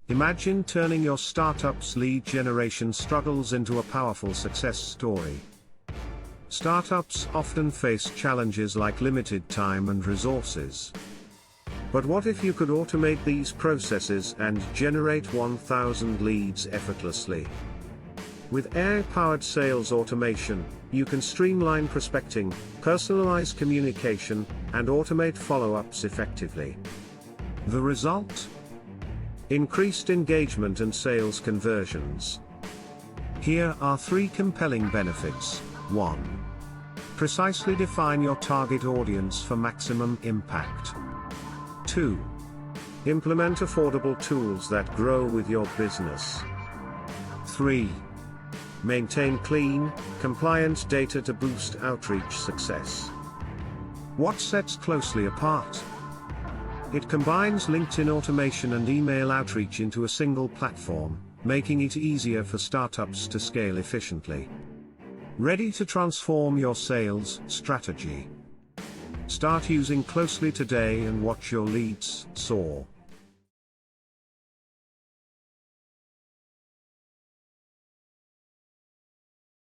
Imagine turning your startup's lead generation struggles into a powerful success story. Startups often face challenges like limited time and resources. But what if you could automate these processes and generate 1,000 leads effortlessly? With AI-powered sales automation, you can streamline prospecting, personalize communication, and automate follow-ups effectively. The result? Increased engagement and sales conversions. Here are 3 compelling benefits. 1. Precisely define your target audience for maximum impact. 2. Implement affordable tools that grow with your business. 3. Maintain clean, compliant data to boost outreach success. What sets Closely apart? It combines LinkedIn automation and email outreach into a single platform, making it easier for startups to scale efficiently. Ready to transform your sales strategy? Start using Closely today and watch your leads soar.